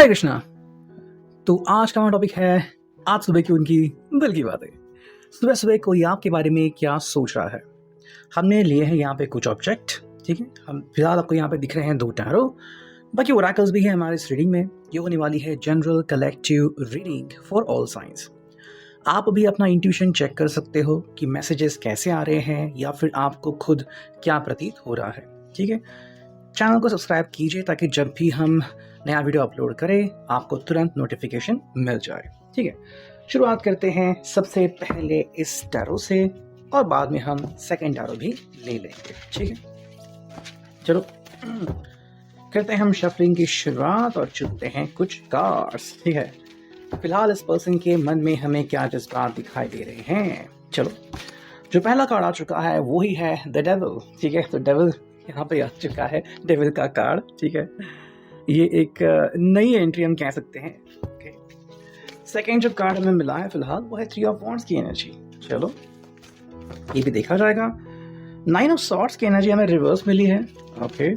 हाय कृष्णा। तो आज का हमारा टॉपिक है आज सुबह की उनकी दिल की बातें। सुबह सुबह कोई आपके बारे में क्या सोच रहा है। हमने लिए हैं यहाँ पे कुछ ऑब्जेक्ट, ठीक है। हम फिलहाल आपको यहाँ पे दिख रहे हैं 2 टैरो, बाकी ओरेकल्स भी हैं हमारे इस रीडिंग में। ये होने वाली है general collective reading for all science. आप भी अपना इंट्यूशन चेक कर सकते हो कि मैसेजेस कैसे आ रहे हैं या फिर आपको खुद क्या प्रतीत हो रहा है, ठीक है। चैनल को सब्सक्राइब कीजिए ताकि जब भी हम नया वीडियो अपलोड करें आपको तुरंत नोटिफिकेशन मिल जाए, ठीक है। शुरुआत करते हैं सबसे पहले इस टैरो से और बाद में हम सेकंड टैरो भी ले लेंगे, ठीक है। चलो करते हैं हम शफलिंग की शुरुआत और चुनते हैं कुछ कार्ड्स, ठीक है। फिलहाल इस पर्सन के मन में हमें क्या जज्बात दिखाई दे रहे हैं। चलो, जो पहला कार्ड आ चुका है वो ही है द डेविल, ठीक है। तो डेविल यहाँ पे आ चुका है, डेविल का कार्ड, ठीक है। ये एक नई एंट्री हम कह सकते हैं, ओके। सेकेंड जो कार्ड हमें मिला है फिलहाल वो है 3 ऑफ वॉन्ड्स की एनर्जी। चलो ये भी देखा जाएगा। 9 ऑफ सॉर्ड्स की एनर्जी हमें रिवर्स मिली है, ओके।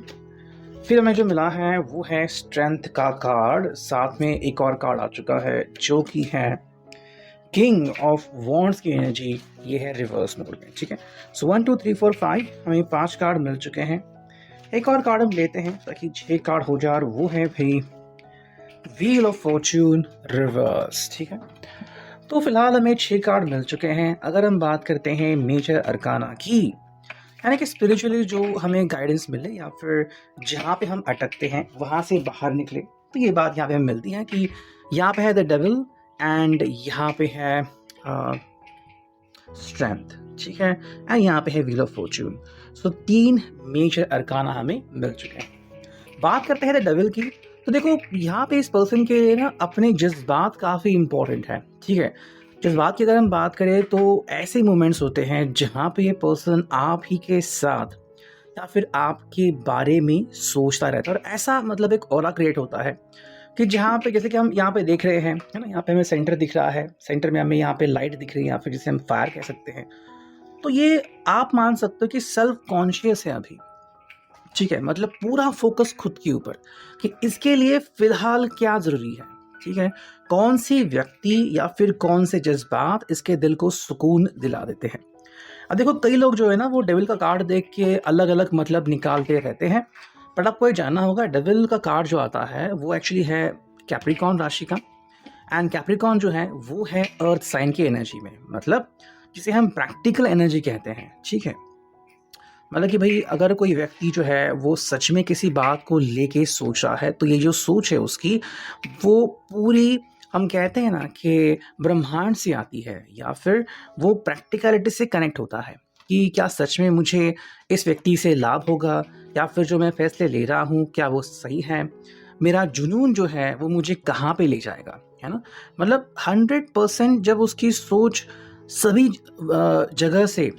फिर हमें जो मिला है वो है स्ट्रेंथ का कार्ड, साथ में एक और कार्ड आ चुका है जो कि है किंग ऑफ वॉन्ड्स की एनर्जी, ये है रिवर्स मोड में, ठीक है। सो 1 2 3 4 5 हमें 5 कार्ड मिल चुके हैं। एक और कार्ड हम लेते हैं ताकि 6 कार्ड हो जाए और वो है भाई व्हील ऑफ फॉर्च्यून रिवर्स, ठीक है। तो फिलहाल हमें 6 कार्ड मिल चुके हैं। अगर हम बात करते हैं मेजर अरकाना की, यानी कि स्पिरिचुअली जो हमें गाइडेंस मिले या फिर जहाँ पे हम अटकते हैं वहाँ से बाहर निकले, तो ये बात यहाँ पे हमें मिलती है कि यहाँ पे है द डेविल एंड यहाँ पे है स्ट्रेंथ, ठीक है। एंड यहाँ पे है wheel of fortune. So 3 major arcana हमें मिल चुके हैं। बात करते हैं द डेविल की, तो देखो यहाँ पे इस पर्सन के लिए ना अपने जज्बात काफ़ी इंपॉर्टेंट है, ठीक है। जज्बात की अगर हम बात करें तो ऐसे मोमेंट्स होते हैं जहाँ पे ये पर्सन आप ही के साथ या फिर आपके बारे में सोचता रहता है, और ऐसा मतलब एक ऑरा क्रिएट होता है कि जहाँ पे जैसे कि हम यहाँ पे देख रहे हैं, है ना, यहाँ पे हमें सेंटर दिख रहा है, सेंटर में हमें यहाँ पे लाइट दिख रही है या फिर जिसे हम फायर कह सकते हैं। तो ये आप मान सकते हो कि सेल्फ कॉन्शियस है अभी, ठीक है। मतलब पूरा फोकस खुद के ऊपर कि इसके लिए फिलहाल क्या ज़रूरी है, ठीक है। कौन सी व्यक्ति या फिर कौन से जज्बात इसके दिल को सुकून दिला देते हैं। अब देखो कई लोग जो है ना वो डेविल का कार्ड देख के अलग अलग मतलब निकालते रहते हैं, बट आपको ये जानना होगा डेविल का कार्ड जो आता है वो एक्चुअली है कैप्रिकॉर्न राशि का। एंड कैप्रिकॉर्न जो है वो है अर्थ साइन की एनर्जी में, मतलब जिसे हम प्रैक्टिकल एनर्जी कहते हैं, ठीक है। मतलब कि भाई अगर कोई व्यक्ति जो है वो सच में किसी बात को लेके सोच रहा है तो ये जो सोच है उसकी वो पूरी हम कहते हैं ना कि ब्रह्मांड से आती है या फिर वो प्रैक्टिकलिटी से कनेक्ट होता है कि क्या सच में मुझे इस व्यक्ति से लाभ होगा या फिर जो मैं फैसले ले रहा हूँ क्या वो सही है, मेरा जुनून जो है वो मुझे कहाँ पे ले जाएगा, है ना। मतलब 100% जब उसकी सोच सभी जगह से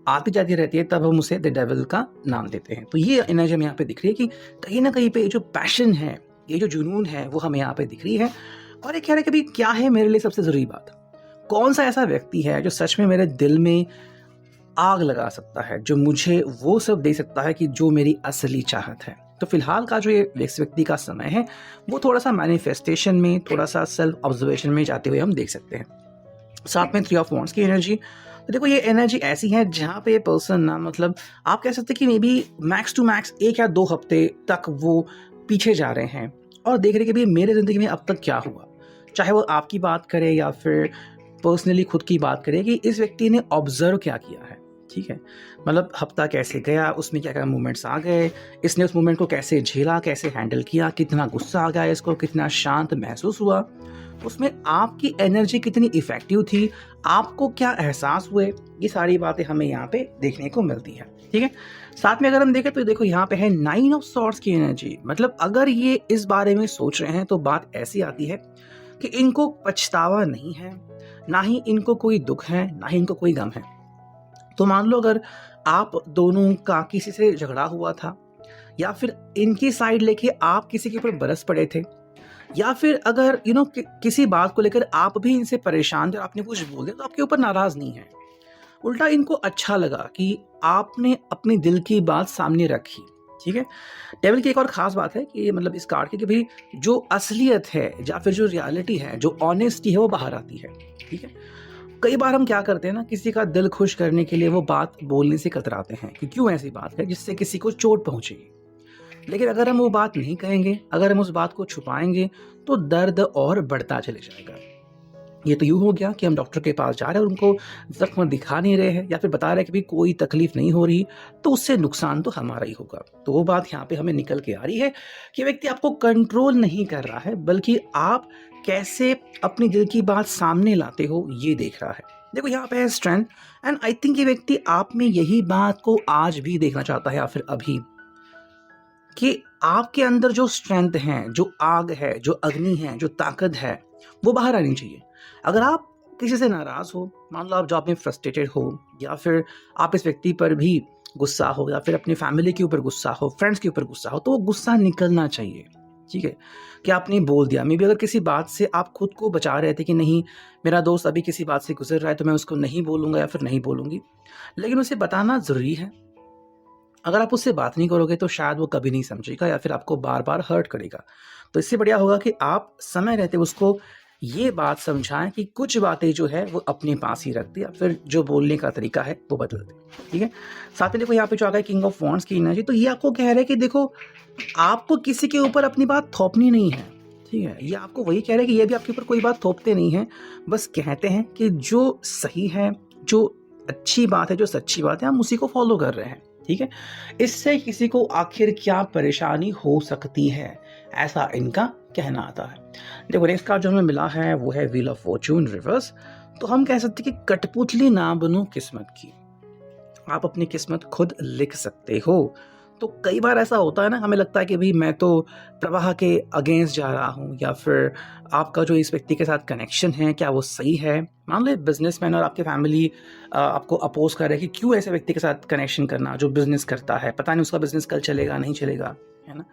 आती जाती रहती है तब हम उसे द डेविल का नाम देते हैं। तो ये एनर्जी हमें यहाँ पे दिख रही है कि कहीं ना कहीं पे जो पैशन है, ये जो जुनून है वो हमें यहाँ पे दिख रही है। और ये कह रहे हैं कि भाई क्या है मेरे लिए सबसे ज़रूरी बात, कौन सा ऐसा व्यक्ति है जो सच में मेरे दिल में आग लगा सकता है, जो मुझे वो सब दे सकता है कि जो मेरी असली चाहत है। तो फिलहाल का जो ये इस व्यक्ति का समय है वो थोड़ा सा मैनिफेस्टेशन में, थोड़ा सा सेल्फ ऑब्जर्वेशन में जाते हुए हम देख सकते हैं। साथ में 3 ऑफ वॉन्ड्स की एनर्जी, तो देखो ये एनर्जी ऐसी है जहाँ पे ये पर्सन ना मतलब आप कह सकते हैं कि maybe max to max 1 या 2 हफ्ते तक वो पीछे जा रहे हैं और देख रहे हैं कि भाई मेरे ज़िंदगी में अब तक क्या हुआ, चाहे वो आपकी बात करे या फिर पर्सनली खुद की बात करे कि इस व्यक्ति ने ऑब्जर्व क्या किया है, ठीक है। मतलब हफ्ता कैसे गया, उसमें क्या क्या मोमेंट्स आ गए, इसने उस मोमेंट को कैसे झेला, कैसे हैंडल किया, कितना गुस्सा आ गया इसको, कितना शांत महसूस हुआ, उसमें आपकी एनर्जी कितनी इफेक्टिव थी, आपको क्या एहसास हुए, ये सारी बातें हमें यहाँ पे देखने को मिलती है, ठीक है। साथ में अगर हम देखें तो देखो यहाँ पे है 9 ऑफ सॉर्ड्स की एनर्जी, मतलब अगर ये इस बारे में सोच रहे हैं तो बात ऐसी आती है कि इनको पछतावा नहीं है, ना ही इनको कोई दुख है, ना ही इनको कोई गम है। तो मान लो अगर आप दोनों का किसी से झगड़ा हुआ था या फिर इनकी साइड लेके आप किसी के ऊपर बरस पड़े थे, या फिर अगर किसी बात को लेकर आप भी इनसे परेशान थे और आपने कुछ बोल दिया तो आपके ऊपर नाराज नहीं है, उल्टा इनको अच्छा लगा कि आपने अपने दिल की बात सामने रखी, ठीक है। डेविल की एक और ख़ास बात है कि मतलब इस कार्ड की कि भाई जो असलियत है या फिर जो रियलिटी है, जो ऑनेस्टी है वो बाहर आती है, ठीक है। कई बार हम क्या करते हैं ना, किसी का दिल खुश करने के लिए वो बात बोलने से कतराते हैं कि क्यों ऐसी बात है जिससे किसी को चोट पहुंचेगी। लेकिन अगर हम वो बात नहीं कहेंगे, अगर हम उस बात को छुपाएंगे तो दर्द और बढ़ता चले जाएगा। ये तो यूँ हो गया कि हम डॉक्टर के पास जा रहे हैं और उनको ज़ख्म दिखा नहीं रहे हैं या फिर बता रहे हैं कि भाई कोई तकलीफ नहीं हो रही, तो उससे नुकसान तो हमारा ही होगा। तो वो बात यहाँ पे हमें निकल के आ रही है कि व्यक्ति आपको कंट्रोल नहीं कर रहा है, बल्कि आप कैसे अपनी दिल की बात सामने लाते हो ये देख रहा है। देखो यहाँ पे है स्ट्रेंथ, एंड आई थिंक ये व्यक्ति आप में यही बात को आज भी देखना चाहता है या फिर अभी, कि आपके अंदर जो स्ट्रेंथ है, जो आग है, जो अग्नि है, जो ताकत है, वो बाहर आनी चाहिए। अगर आप किसी से नाराज़ हो, मान लो आप जॉब में फ्रस्ट्रेटेड हो, या फिर आप इस व्यक्ति पर भी गुस्सा हो, या फिर अपनी फैमिली के ऊपर गुस्सा हो, फ्रेंड्स के ऊपर गुस्सा हो, तो वो गुस्सा निकलना चाहिए, ठीक है। कि आपने बोल दिया, मे बी अगर किसी बात से आप खुद को बचा रहे थे कि नहीं, मेरा दोस्त अभी किसी बात से गुजर रहा है तो मैं उसको नहीं बोलूँगा या फिर नहीं बोलूँगी, लेकिन उसे बताना ज़रूरी है। अगर आप उससे बात नहीं करोगे तो शायद वो कभी नहीं समझेगा या फिर आपको बार बार हर्ट करेगा। तो इससे बढ़िया होगा कि आप समय रहते उसको ये बात समझाएं कि कुछ बातें जो है वो अपने पास ही रख दे, या फिर जो बोलने का तरीका है वो बदल दे, ठीक है। साथ में देखो यहाँ पे जो आ गया किंग ऑफ वॉन्ड्स की एनर्जी, तो ये आपको कह रहा है कि देखो आपको किसी के ऊपर अपनी बात थोपनी नहीं है, ठीक है। ये आपको वही कह रहा है कि ये भी आपके ऊपर कोई बात थोपते नहीं है, बस कहते हैं कि जो सही है, जो अच्छी बात है, जो सच्ची बात है, हम उसी को फॉलो कर रहे हैं, ठीक है। इससे किसी को आखिर क्या परेशानी हो सकती है, ऐसा इनका कहना आता है। देखो नेक्स्ट कार्ड जो हमें मिला है वो है व्हील ऑफ फॉर्चून रिवर्स। तो हम कह सकते हैं कि कठपुतली ना बनो किस्मत की, आप अपनी किस्मत खुद लिख सकते हो। तो कई बार ऐसा होता है ना, हमें लगता है कि भाई मैं तो प्रवाह के अगेंस्ट जा रहा हूँ, या फिर आपका जो इस व्यक्ति के साथ कनेक्शन है क्या वो सही है। मान लो बिजनेसमैन और आपकी फैमिली आपको अपोज कर रहे हैं कि क्यों ऐसे व्यक्ति के साथ कनेक्शन करना जो बिजनेस करता है, पता नहीं उसका बिजनेस कल चलेगा नहीं चलेगा, है ना।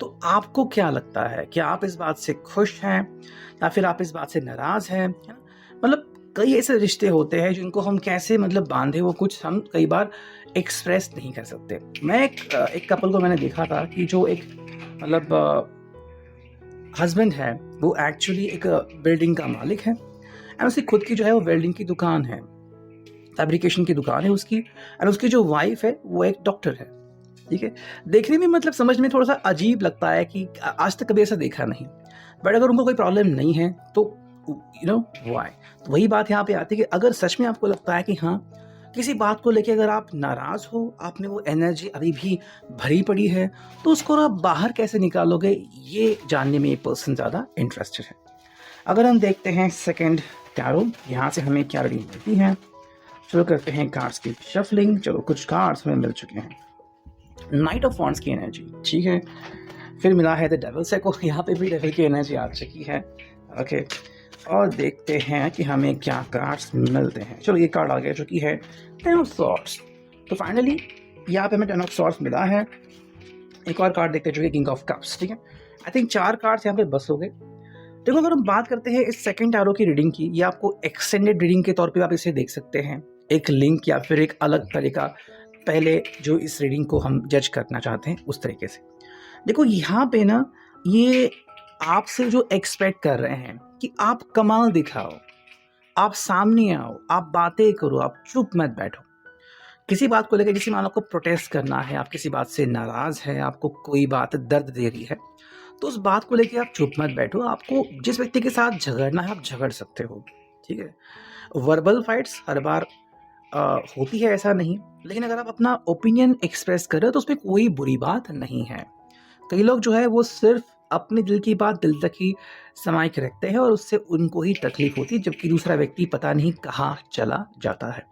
तो आपको क्या लगता है, क्या आप इस बात से खुश हैं या फिर आप इस बात से नाराज़ हैं, है ना। मतलब कई ऐसे रिश्ते होते हैं जिनको हम कैसे मतलब बांधे, वो कुछ हम कई बार एक्सप्रेस नहीं कर सकते। मैं एक कपल को मैंने देखा था कि जो एक मतलब हस्बैंड है वो एक्चुअली एक बिल्डिंग का मालिक है, एंड उसकी खुद की जो है वो वेल्डिंग की दुकान है, फैब्रिकेशन की दुकान है उसकी, एंड उसकी जो वाइफ है वो एक डॉक्टर है, ठीक है। देखने में मतलब समझ में थोड़ा सा अजीब लगता है कि आज तक कभी ऐसा देखा नहीं, बट अगर उनको कोई प्रॉब्लम नहीं है तो यू नो व्हाई। तो वही बात यहाँ पे आती है कि अगर सच में आपको लगता है कि हाँ किसी बात को लेके अगर आप नाराज़ हो, आप में वो एनर्जी अभी भी भरी पड़ी है, तो उसको आप बाहर कैसे निकालोगे, ये जानने में ये पर्सन ज़्यादा इंटरेस्टेड है। अगर हम देखते हैं सेकंड टैरो, यहाँ से हमें क्या रीडिंग मिलती है। शुरू करते हैं कार्ड्स की शफलिंग। चलो कुछ कार्ड्स हमें मिल चुके हैं। नाइट ऑफ वॉन्ड्स की एनर्जी, ठीक है। फिर मिला है द डेविल सेको, यहाँ पे भी डेविल की एनर्जी आ चुकी है, ओके। और देखते हैं कि हमें क्या कार्ड्स मिलते हैं। चलो ये कार्ड आ गया जो कि है टेन ऑफ सॉर्ड्स। तो फाइनली यहाँ पे हमें टेन ऑफ सॉर्ड्स मिला है। एक और कार्ड देखते हैं जो कि किंग ऑफ कप्स, ठीक है। आई थिंक 4 कार्ड्स यहाँ पे बस हो गए। देखो अगर हम बात करते हैं इस सेकंड टैरो की रीडिंग की, ये आपको एक्सटेंडेड रीडिंग के तौर पे आप इसे देख सकते हैं, एक लिंक या फिर एक अलग तरीका, पहले जो इस रीडिंग को हम जज करना चाहते हैं उस तरीके से। देखो यहाँ पे ना ये आपसे जो एक्सपेक्ट कर रहे हैं कि आप कमाल दिखाओ, आप सामने आओ, आप बातें करो, आप चुप मत बैठो। किसी बात को लेकर, जैसे मान लो आपको प्रोटेस्ट करना है, आप किसी बात से नाराज़ है, आपको कोई बात दर्द दे रही है, तो उस बात को लेकर आप चुप मत बैठो। आपको जिस व्यक्ति के साथ झगड़ना है आप झगड़ सकते हो, ठीक है। वर्बल फाइट्स हर बार होती है, ऐसा नहीं, लेकिन अगर आप अपना ओपिनियन एक्सप्रेस कर रहे हो तो उसमें कोई बुरी बात नहीं है। कई लोग जो है वो सिर्फ अपने दिल की बात दिल तक ही समाये के रखते हैं और उससे उनको ही तकलीफ होती है, जबकि दूसरा व्यक्ति पता नहीं कहाँ चला जाता है।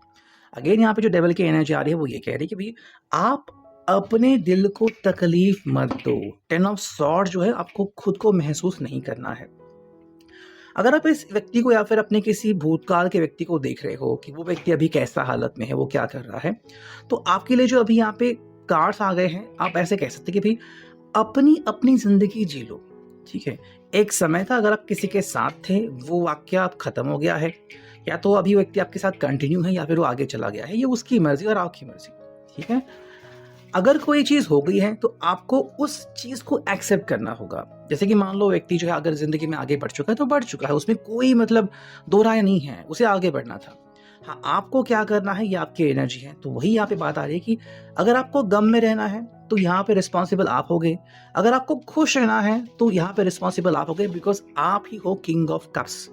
अगेन यहाँ पे जो डेविल की एनर्जी आ रही है वो ये कह रही है कि भाई आप अपने दिल को तकलीफ मत दो। 10 ऑफ सॉर्ड जो है आपको खुद को महसूस नहीं करना है। अगर आप इस व्यक्ति को या फिर अपने किसी भूतकाल के व्यक्ति को देख रहे हो कि वो व्यक्ति अभी कैसा हालत में है, वो क्या कर रहा है, तो आपके लिए जो अभी यहाँ पे कार्ड्स आ गए हैं, आप ऐसे कह सकते हैं कि भाई अपनी अपनी जिंदगी जी लो, ठीक है। एक समय था अगर आप किसी के साथ थे, वो वाक्य अब खत्म हो गया है, या तो अभी व्यक्ति आपके साथ कंटिन्यू है या फिर वो आगे चला गया है, ये उसकी मर्जी और आपकी मर्जी, ठीक है। अगर कोई चीज़ हो गई है तो आपको उस चीज़ को एक्सेप्ट करना होगा। जैसे कि मान लो व्यक्ति जो है अगर ज़िंदगी में आगे बढ़ चुका है तो बढ़ चुका है, उसमें कोई मतलब दो राय नहीं है, उसे आगे बढ़ना था। हाँ, आपको क्या करना है ये आपकी एनर्जी है। तो वही यहाँ पे बात आ रही है कि अगर आपको गम में रहना है तो यहाँ पे रिस्पॉन्सिबल आप होगे, अगर आपको खुश रहना है तो यहाँ पे रिस्पॉन्सिबल आप होगे, बिकॉज आप ही हो किंग ऑफ कप्स।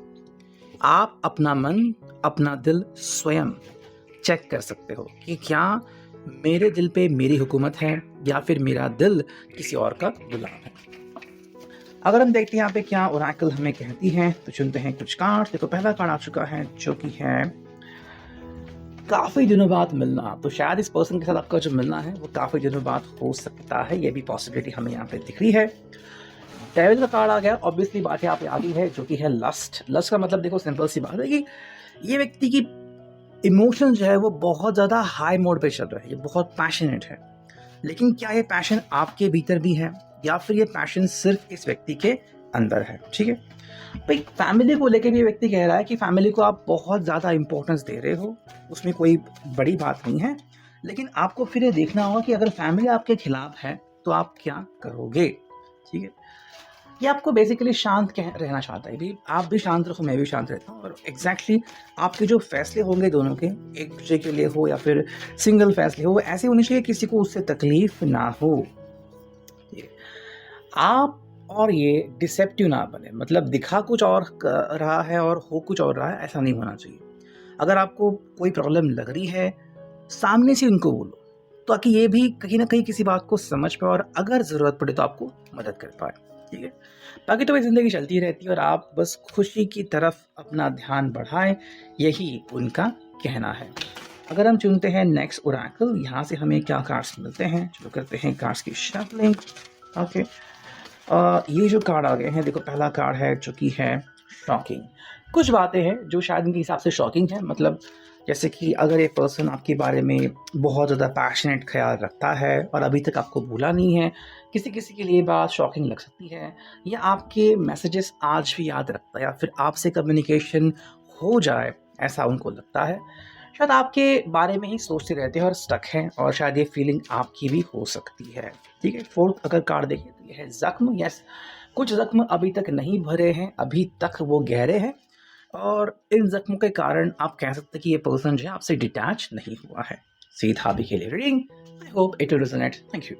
आप अपना मन, अपना दिल स्वयं चेक कर सकते हो कि क्या मेरे दिल पे मेरी हुकूमत है या फिर मेरा दिल किसी और का गुलाम है। अगर हम देखते हैं यहाँ पे क्या ओरेकल हमें कहती है, तो चुनते हैं कुछ कार्ड। देखो पहला कार्ड आ चुका है जो कि है काफी दिनों बाद मिलना। तो शायद इस पर्सन के साथ आपका जो मिलना है वो काफी दिनों बाद हो सकता है, ये भी पॉसिबिलिटी हमें यहाँ पे दिख रही है। डेविल का कार्ड आ गया, ऑब्वियसली बात यहाँ पे आ गई है जो कि है लस्ट। लस्ट का मतलब देखो सिंपल सी बात है कि ये व्यक्ति की इमोशन जो है वो बहुत ज़्यादा हाई मोड पे चल रहा है, ये बहुत पैशनेट है। लेकिन क्या ये पैशन आपके भीतर भी है या फिर ये पैशन सिर्फ इस व्यक्ति के अंदर है? ठीक है भाई, फैमिली को लेकर भी ये व्यक्ति कह रहा है कि फैमिली को आप बहुत ज़्यादा इंपॉर्टेंस दे रहे हो, उसमें कोई बड़ी बात नहीं है। लेकिन आपको फिर ये देखना होगा कि अगर फैमिली आपके खिलाफ है तो आप क्या करोगे। ठीक है, ये आपको बेसिकली शांत रहना चाहता है भाई, आप भी शांत रहो, मैं भी शांत रहता हूँ। और एग्जैक्टली आपके जो फैसले होंगे दोनों के, एक दूसरे के लिए हो या फिर सिंगल फैसले हो, वो ऐसे होने चाहिए किसी को उससे तकलीफ ना हो। आप और ये डिसेप्टिव ना बने, मतलब दिखा कुछ और रहा है और हो कुछ और रहा है, ऐसा नहीं होना चाहिए। अगर आपको कोई प्रॉब्लम लग रही है सामने से उनको बोलो, ताकि ये भी कहीं ना कहीं किसी बात को समझ पाए और अगर ज़रूरत पड़े तो आपको मदद कर पाए। ठीक है, बाकी तो वही ज़िंदगी चलती रहती है और आप बस खुशी की तरफ अपना ध्यान बढ़ाएं, यही उनका कहना है। अगर हम चुनते हैं नेक्स्ट ओरेकल, यहाँ से हमें क्या कार्ड्स मिलते हैं, चलो करते हैं कार्ड्स की शफलिंग। ओके, ये जो कार्ड आ गए हैं, देखो पहला कार्ड है जो कि है शॉकिंग। कुछ बातें हैं जो शायद इनके हिसाब से शॉकिंग है, मतलब जैसे कि अगर एक पर्सन आपके बारे में बहुत ज़्यादा पैशनेट ख्याल रखता है और अभी तक आपको भूला नहीं है, किसी किसी के लिए बात शॉकिंग लग सकती है, या आपके मैसेजेस आज भी याद रखता है, या फिर आपसे कम्युनिकेशन हो जाए ऐसा उनको लगता है। शायद आपके बारे में ही सोचते रहते हैं और स्टक हैं, और शायद ये फीलिंग आपकी भी हो सकती है। ठीक है, फोर्थ अगर कार्ड देखें तो ये है जख्म। यस, कुछ जख्म अभी तक नहीं भरे हैं, अभी तक वो गहरे हैं, और इन जख्मों के कारण आप कह सकते हैं कि ये पर्सन जो है आपसे डिटैच नहीं हुआ है। सीधा भी के लिए reading. I hope it will resonate. Thank you.